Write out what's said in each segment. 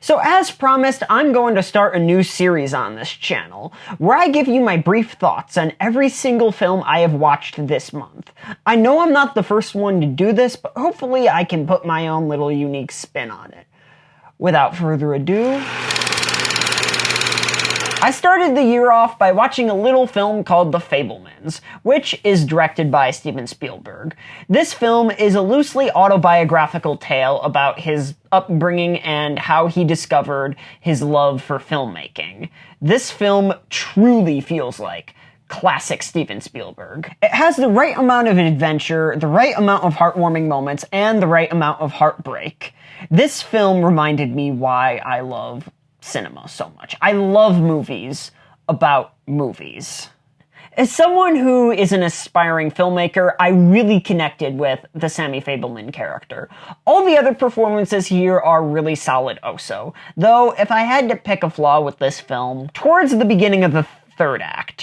So as promised, I'm going to start a new series on this channel, where I give you my brief thoughts on every single film I have watched this month. I know I'm not the first one to do this, but hopefully I can put my own little unique spin on it. Without further ado, I started the year off by watching a little film called The Fabelmans, which is directed by Steven Spielberg. This film is a loosely autobiographical tale about his upbringing and how he discovered his love for filmmaking. This film truly feels like classic Steven Spielberg. It has the right amount of adventure, the right amount of heartwarming moments, and the right amount of heartbreak. This film reminded me why I love cinema so much. I love movies about movies. As someone who is an aspiring filmmaker, I really connected with the Sammy Fabelman character. All the other performances here are really solid also, though if I had to pick a flaw with this film, towards the beginning of the third act,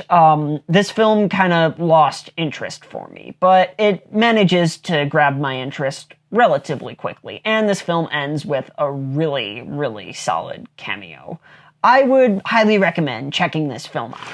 this film kind of lost interest for me, but it manages to grab my interest relatively quickly, and this film ends with a really, really solid cameo. I would highly recommend checking this film out.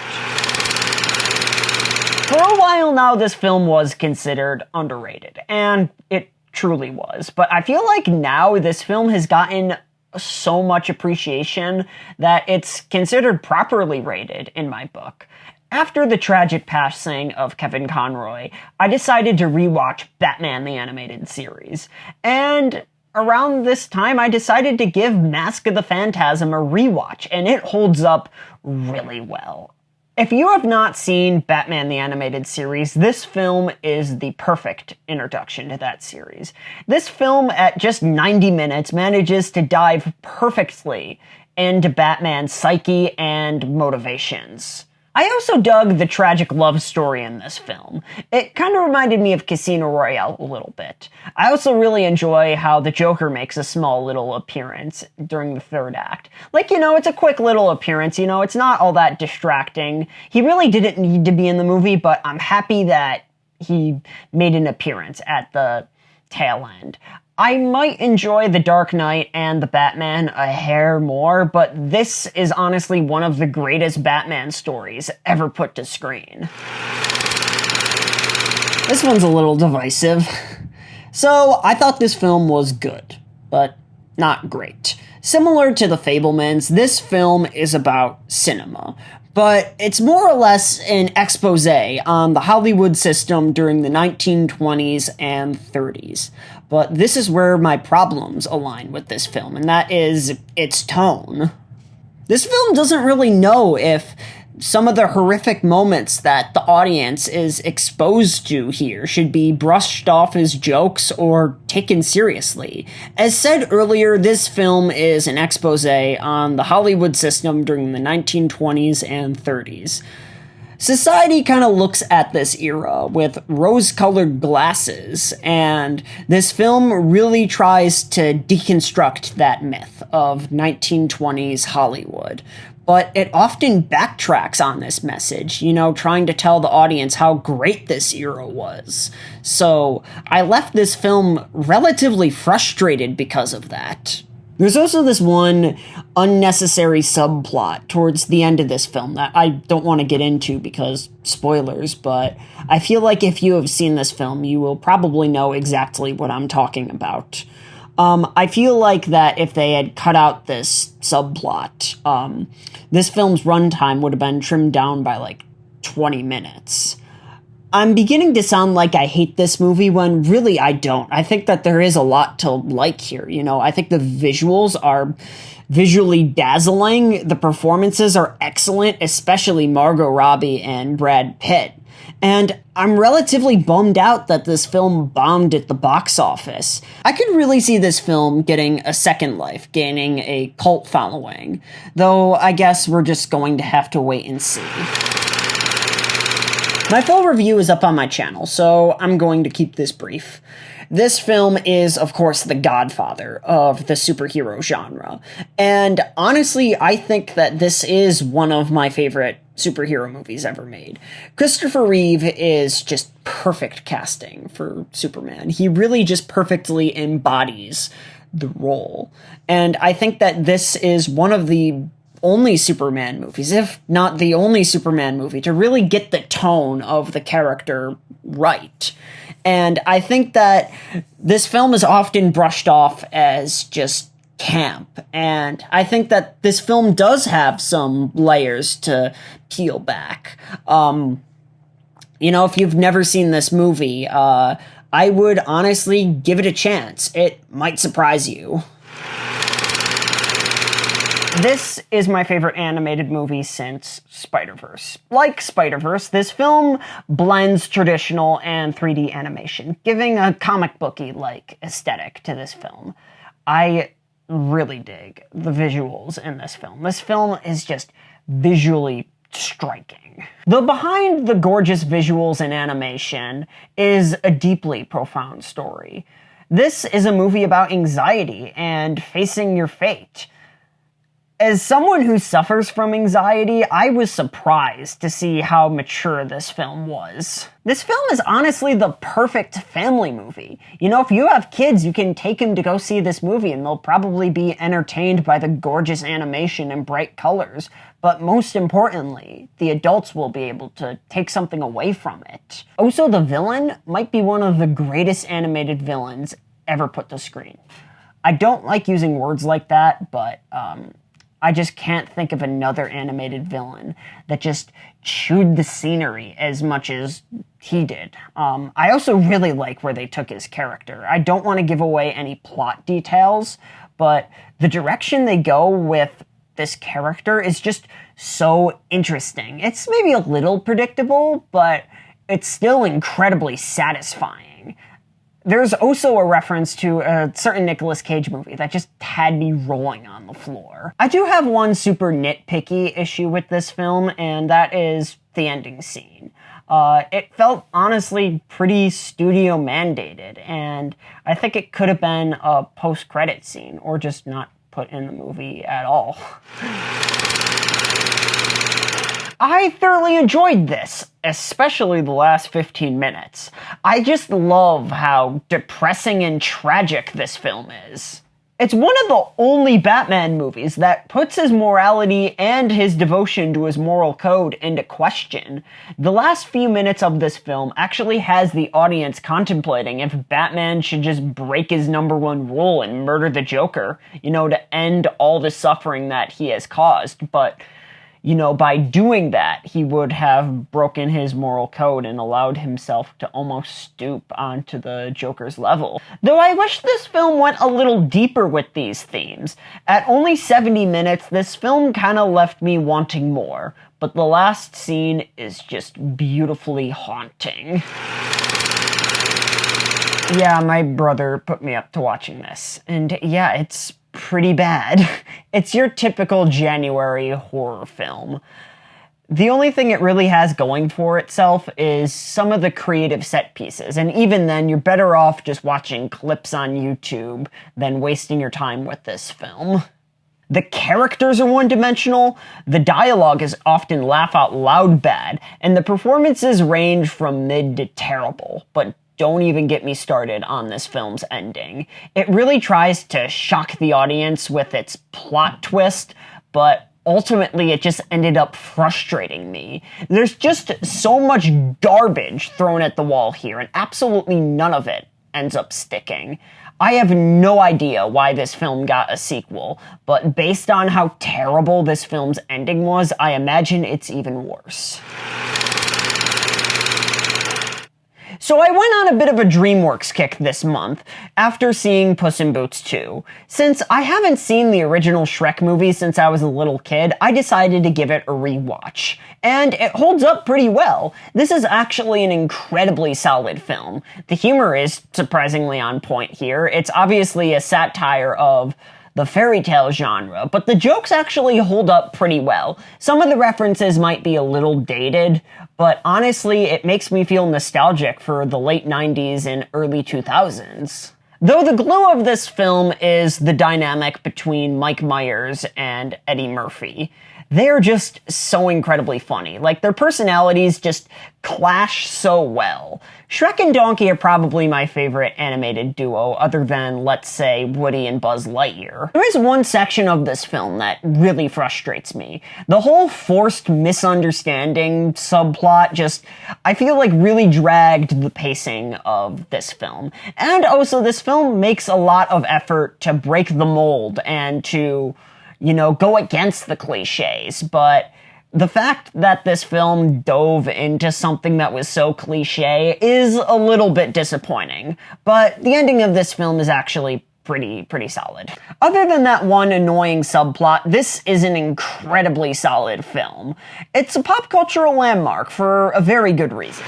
For a while now, this film was considered underrated, and it truly was, but I feel like now this film has gotten so much appreciation that it's considered properly rated in my book. After the tragic passing of Kevin Conroy, I decided to rewatch Batman the Animated Series, and around this time I decided to give Mask of the Phantasm a rewatch, and it holds up really well. If you have not seen Batman the Animated Series, this film is the perfect introduction to that series. This film, at just 90 minutes, manages to dive perfectly into Batman's psyche and motivations. I also dug the tragic love story in this film. It kind of reminded me of Casino Royale a little bit. I also really enjoy how the Joker makes a small little appearance during the third act. Like, it's a quick little appearance, it's not all that distracting. He really didn't need to be in the movie, but I'm happy that he made an appearance at the tail end. I might enjoy The Dark Knight and The Batman a hair more, but this is honestly one of the greatest Batman stories ever put to screen. This one's a little divisive. So, I thought this film was good, but not great. Similar to The Fabelmans, this film is about cinema, but it's more or less an expose on the Hollywood system during the 1920s and 30s. But this is where my problems align with this film, and that is its tone. This film doesn't really know if some of the horrific moments that the audience is exposed to here should be brushed off as jokes or taken seriously. As said earlier, this film is an expose on the Hollywood system during the 1920s and 30s. Society kind of looks at this era with rose-colored glasses, and this film really tries to deconstruct that myth of 1920s Hollywood. But it often backtracks on this message, trying to tell the audience how great this era was. So I left this film relatively frustrated because of that. There's also this one unnecessary subplot towards the end of this film that I don't want to get into because spoilers, but I feel like if you have seen this film, you will probably know exactly what I'm talking about. I feel like that if they had cut out this subplot, this film's runtime would have been trimmed down by like 20 minutes. I'm beginning to sound like I hate this movie when really I don't. I think that there is a lot to like here, I think the visuals are visually dazzling, the performances are excellent, especially Margot Robbie and Brad Pitt. And I'm relatively bummed out that this film bombed at the box office. I could really see this film getting a second life, gaining a cult following, though I guess we're just going to have to wait and see. My full review is up on my channel, so I'm going to keep this brief. This film is, of course, the godfather of the superhero genre, and honestly, I think that this is one of my favorite superhero movies ever made. Christopher Reeve is just perfect casting for Superman. He really just perfectly embodies the role. And I think that this is one of the only Superman movies, if not the only Superman movie, to really get the tone of the character right. And I think that this film is often brushed off as just camp, and I think that this film does have some layers to peel back. If you've never seen this movie, I would honestly give it a chance. It might surprise you. This is my favorite animated movie since Spider-Verse. Like Spider-Verse, this film blends traditional and 3D animation, giving a comic booky-like aesthetic to this film. I really dig the visuals in this film. This film is just visually striking. Though behind the gorgeous visuals and animation is a deeply profound story. This is a movie about anxiety and facing your fate. As someone who suffers from anxiety, I was surprised to see how mature this film was. This film is honestly the perfect family movie. If you have kids, you can take them to go see this movie and they'll probably be entertained by the gorgeous animation and bright colors. But most importantly, the adults will be able to take something away from it. Also, the villain might be one of the greatest animated villains ever put to screen. I don't like using words like that, but I just can't think of another animated villain that just chewed the scenery as much as he did. I also really like where they took his character. I don't want to give away any plot details, but the direction they go with this character is just so interesting. It's maybe a little predictable, but it's still incredibly satisfying. There's also a reference to a certain Nicolas Cage movie that just had me rolling on the floor. I do have one super nitpicky issue with this film, and that is the ending scene. It felt honestly pretty studio mandated, and I think it could have been a post-credit scene, or just not put in the movie at all. I thoroughly enjoyed this, especially the last 15 minutes. I just love how depressing and tragic this film is. It's one of the only Batman movies that puts his morality and his devotion to his moral code into question. The last few minutes of this film actually has the audience contemplating if Batman should just break his #1 rule and murder the Joker, to end all the suffering that he has caused, but by doing that, he would have broken his moral code and allowed himself to almost stoop onto the Joker's level. Though I wish this film went a little deeper with these themes. At only 70 minutes, this film kind of left me wanting more, but the last scene is just beautifully haunting. Yeah, my brother put me up to watching this, and yeah, it's pretty bad. It's your typical January horror film. The only thing it really has going for itself is some of the creative set pieces, and even then, you're better off just watching clips on YouTube than wasting your time with this film. The characters are one-dimensional, the dialogue is often laugh-out-loud bad, and the performances range from mid to terrible, but don't even get me started on this film's ending. It really tries to shock the audience with its plot twist, but ultimately it just ended up frustrating me. There's just so much garbage thrown at the wall here, and absolutely none of it ends up sticking. I have no idea why this film got a sequel, but based on how terrible this film's ending was, I imagine it's even worse. So I went on a bit of a DreamWorks kick this month after seeing Puss in Boots 2. Since I haven't seen the original Shrek movie since I was a little kid, I decided to give it a rewatch. And it holds up pretty well. This is actually an incredibly solid film. The humor is surprisingly on point here. It's obviously a satire of the fairy tale genre, but the jokes actually hold up pretty well. Some of the references might be a little dated, but honestly, it makes me feel nostalgic for the late 90s and early 2000s. Though the glue of this film is the dynamic between Mike Myers and Eddie Murphy. they're just so incredibly funny. Like, their personalities just clash so well. Shrek and Donkey are probably my favorite animated duo, other than, let's say, Woody and Buzz Lightyear. There is one section of this film that really frustrates me. The whole forced misunderstanding subplot just, I feel like, really dragged the pacing of this film. And also, this film makes a lot of effort to break the mold and to, go against the cliches, but the fact that this film dove into something that was so cliche is a little bit disappointing, but the ending of this film is actually pretty solid. Other than that one annoying subplot, this is an incredibly solid film. It's a pop cultural landmark for a very good reason.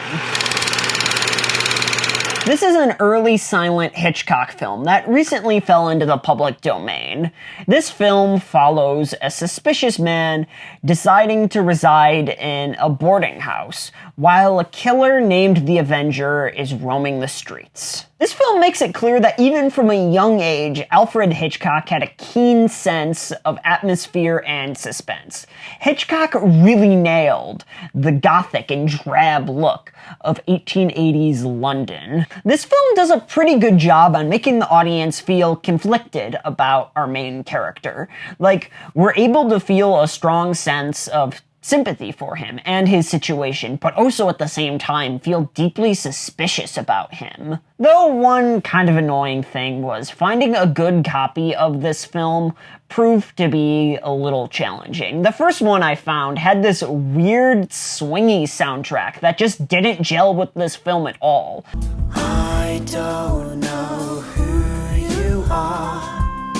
This is an early silent Hitchcock film that recently fell into the public domain. This film follows a suspicious man deciding to reside in a boarding house, while a killer named the Avenger is roaming the streets. This film makes it clear that even from a young age, Alfred Hitchcock had a keen sense of atmosphere and suspense. Hitchcock really nailed the gothic and drab look of 1880s London. This film does a pretty good job on making the audience feel conflicted about our main character. Like, we're able to feel a strong sense of sympathy for him and his situation, but also at the same time feel deeply suspicious about him. Though one kind of annoying thing was finding a good copy of this film proved to be a little challenging. The first one I found had this weird swingy soundtrack that just didn't gel with this film at all. I don't know who you are,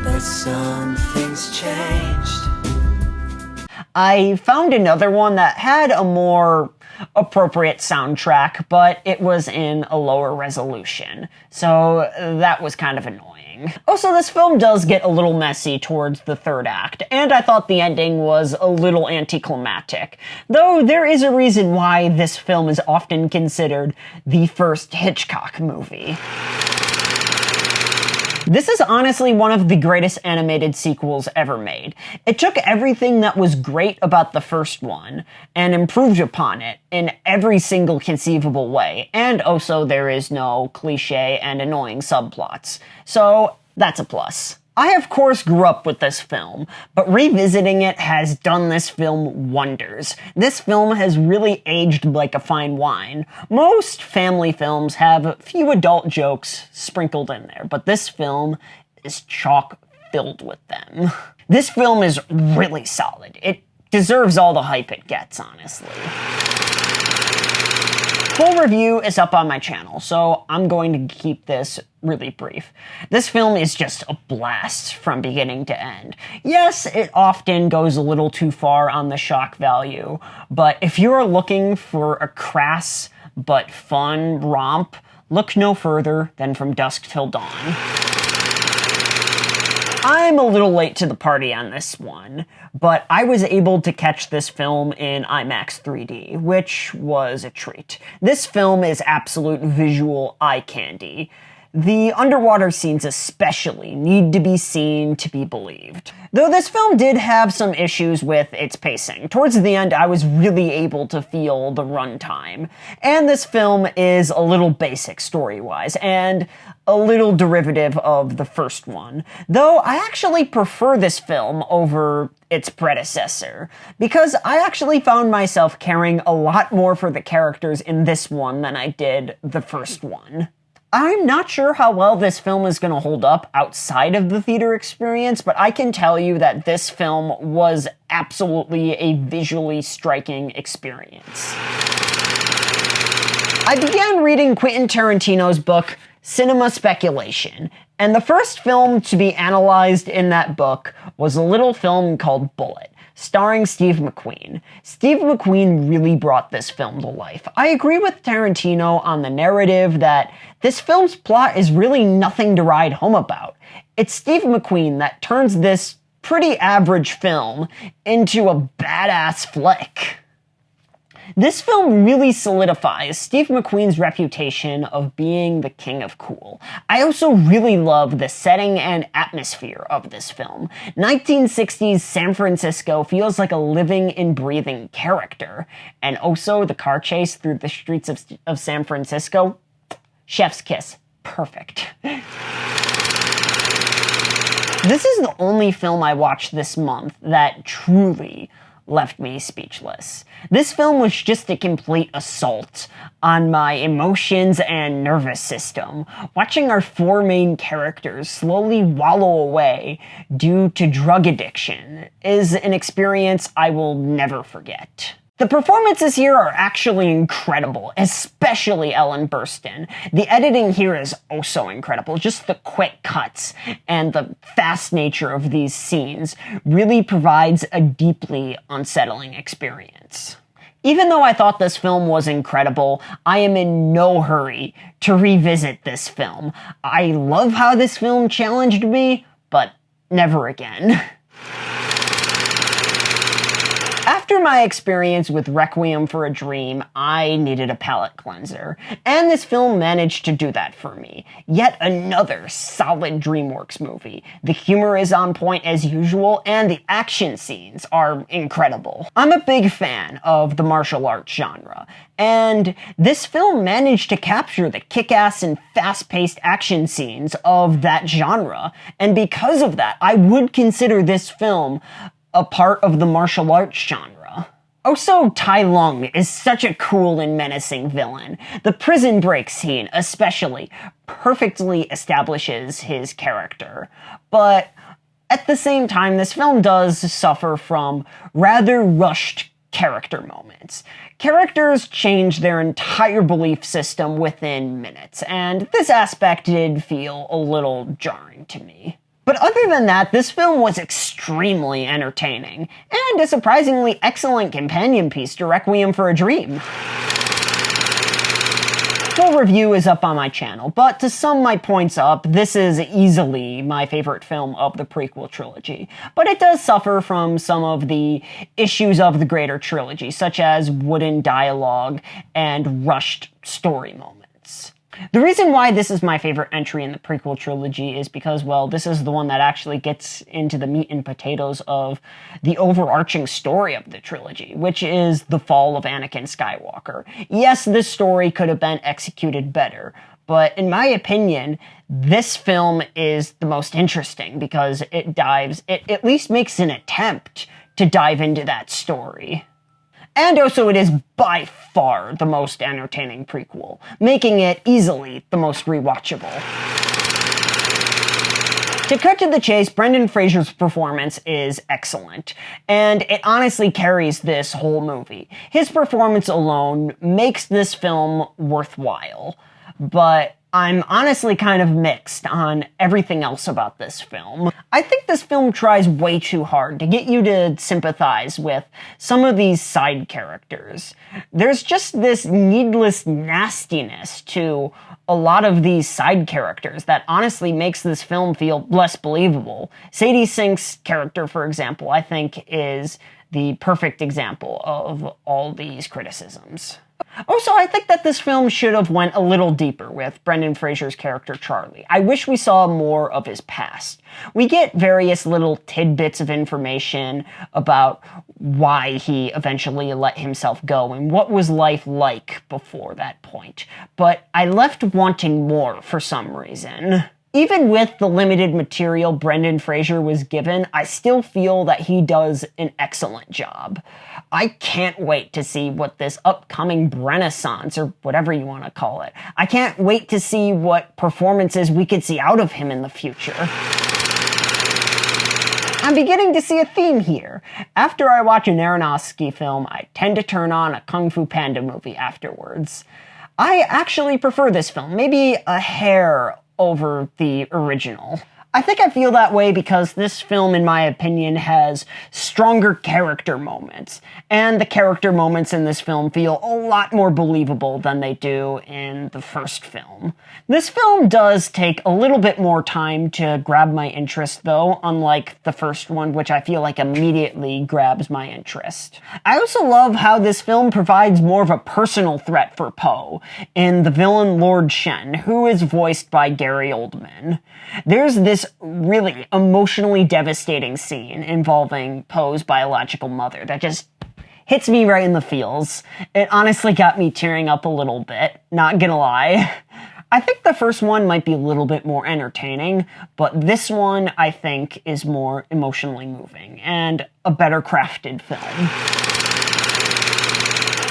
but something's changed. I found another one that had a more appropriate soundtrack, but it was in a lower resolution, so that was kind of annoying. Also, this film does get a little messy towards the third act, and I thought the ending was a little anticlimactic, though there is a reason why this film is often considered the first Hitchcock movie. This is honestly one of the greatest animated sequels ever made. It took everything that was great about the first one and improved upon it in every single conceivable way, and also there is no cliche and annoying subplots. So that's a plus. I, of course, grew up with this film, but revisiting it has done this film wonders. This film has really aged like a fine wine. Most family films have a few adult jokes sprinkled in there, but this film is chock filled with them. This film is really solid. It deserves all the hype it gets, honestly. Full review is up on my channel, so I'm going to keep this really brief. This film is just a blast from beginning to end. Yes, it often goes a little too far on the shock value, but if you're looking for a crass but fun romp, look no further than From Dusk Till Dawn. I'm a little late to the party on this one, but I was able to catch this film in IMAX 3D, which was a treat. This film is absolute visual eye candy. The underwater scenes especially need to be seen to be believed. Though this film did have some issues with its pacing. Towards the end, I was really able to feel the runtime. And this film is a little basic story-wise, and a little derivative of the first one. Though I actually prefer this film over its predecessor, because I actually found myself caring a lot more for the characters in this one than I did the first one. I'm not sure how well this film is going to hold up outside of the theater experience, but I can tell you that this film was absolutely a visually striking experience. I began reading Quentin Tarantino's book, Cinema Speculation, and the first film to be analyzed in that book was a little film called Bullet, starring Steve McQueen. Steve McQueen really brought this film to life. I agree with Tarantino on the narrative that this film's plot is really nothing to write home about. It's Steve McQueen that turns this pretty average film into a badass flick. This film really solidifies Steve McQueen's reputation of being the king of cool. I also really love the setting and atmosphere of this film. 1960s San Francisco feels like a living and breathing character. And also the car chase through the streets of San Francisco, chef's kiss. Perfect. This is the only film I watched this month that truly left me speechless. This film was just a complete assault on my emotions and nervous system. Watching our four main characters slowly wallow away due to drug addiction is an experience I will never forget. The performances here are actually incredible, especially Ellen Burstyn. The editing here is oh so incredible. Just the quick cuts and the fast nature of these scenes really provides a deeply unsettling experience. Even though I thought this film was incredible, I am in no hurry to revisit this film. I love how this film challenged me, but never again. After my experience with Requiem for a Dream, I needed a palate cleanser, and this film managed to do that for me. Yet another solid DreamWorks movie. The humor is on point as usual, and the action scenes are incredible. I'm a big fan of the martial arts genre, and this film managed to capture the kick-ass and fast-paced action scenes of that genre, and because of that, I would consider this film a part of the martial arts genre. Also, Tai Lung is such a cool and menacing villain. The prison break scene, especially, perfectly establishes his character. But at the same time, this film does suffer from rather rushed character moments. Characters change their entire belief system within minutes, and this aspect did feel a little jarring to me. But other than that, this film was extremely entertaining, and a surprisingly excellent companion piece to Requiem for a Dream. Full review is up on my channel, but to sum my points up, this is easily my favorite film of the prequel trilogy. But it does suffer from some of the issues of the greater trilogy, such as wooden dialogue and rushed story moments. The reason why this is my favorite entry in the prequel trilogy is because, well, this is the one that actually gets into the meat and potatoes of the overarching story of the trilogy, which is the fall of Anakin Skywalker. Yes, this story could have been executed better, but in my opinion, this film is the most interesting because it at least makes an attempt to dive into that story. And also it is by far the most entertaining prequel, making it easily the most rewatchable. To cut to the chase, Brendan Fraser's performance is excellent, and it honestly carries this whole movie. His performance alone makes this film worthwhile, but I'm honestly kind of mixed on everything else about this film. I think this film tries way too hard to get you to sympathize with some of these side characters. There's just this needless nastiness to a lot of these side characters that honestly makes this film feel less believable. Sadie Sink's character, for example, I think is the perfect example of all these criticisms. Also, I think that this film should have went a little deeper with Brendan Fraser's character Charlie. I wish we saw more of his past. We get various little tidbits of information about why he eventually let himself go and what was life like before that point, but I left wanting more for some reason. Even with the limited material Brendan Fraser was given, I still feel that he does an excellent job. I can't wait to see what this upcoming renaissance, or whatever you want to call it, I can't wait to see what performances we could see out of him in the future. I'm beginning to see a theme here. After I watch an Aronofsky film, I tend to turn on a Kung Fu Panda movie afterwards. I actually prefer this film, maybe a hair over the original. I think I feel that way because this film, in my opinion, has stronger character moments. And the character moments in this film feel a lot more believable than they do in the first film. This film does take a little bit more time to grab my interest, though, unlike the first one, which I feel like immediately grabs my interest. I also love how this film provides more of a personal threat for Poe in the villain Lord Shen, who is voiced by Gary Oldman. There's this really emotionally devastating scene involving Poe's biological mother that just hits me right in the feels. It honestly got me tearing up a little bit, not gonna lie. I think the first one might be a little bit more entertaining, but this one, I think, is more emotionally moving and a better crafted film.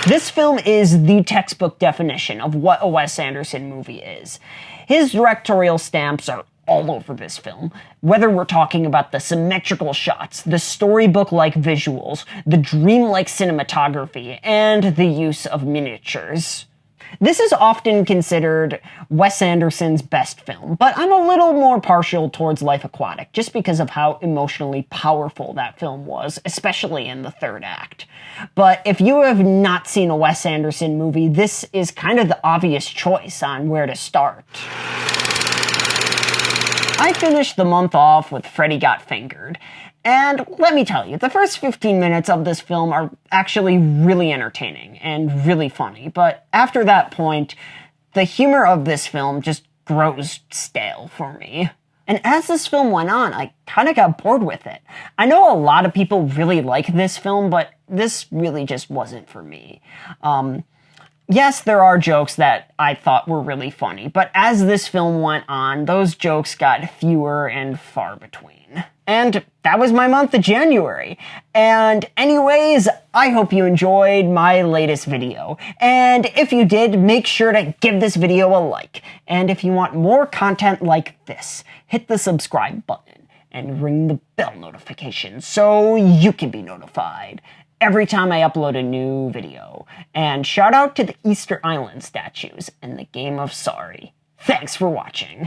This film is the textbook definition of what a Wes Anderson movie is. His directorial stamps are all over this film, whether we're talking about the symmetrical shots, the storybook-like visuals, the dreamlike cinematography, and the use of miniatures. This is often considered Wes Anderson's best film, but I'm a little more partial towards Life Aquatic, just because of how emotionally powerful that film was, especially in the third act. But if you have not seen a Wes Anderson movie, this is kind of the obvious choice on where to start. I finished the month off with Freddy Got Fingered, and let me tell you, the first 15 minutes of this film are actually really entertaining and really funny, but after that point, the humor of this film just grows stale for me. And as this film went on, I kind of got bored with it. I know a lot of people really like this film, but this really just wasn't for me. Yes, there are jokes that I thought were really funny, but as this film went on, those jokes got fewer and far between. And that was my month of January. And anyways, I hope you enjoyed my latest video. And if you did, make sure to give this video a like. And if you want more content like this, hit the subscribe button and ring the bell notification so you can be notified every time I upload a new video. And shout out to the Easter Island statues and the game of Sorry. Thanks for watching.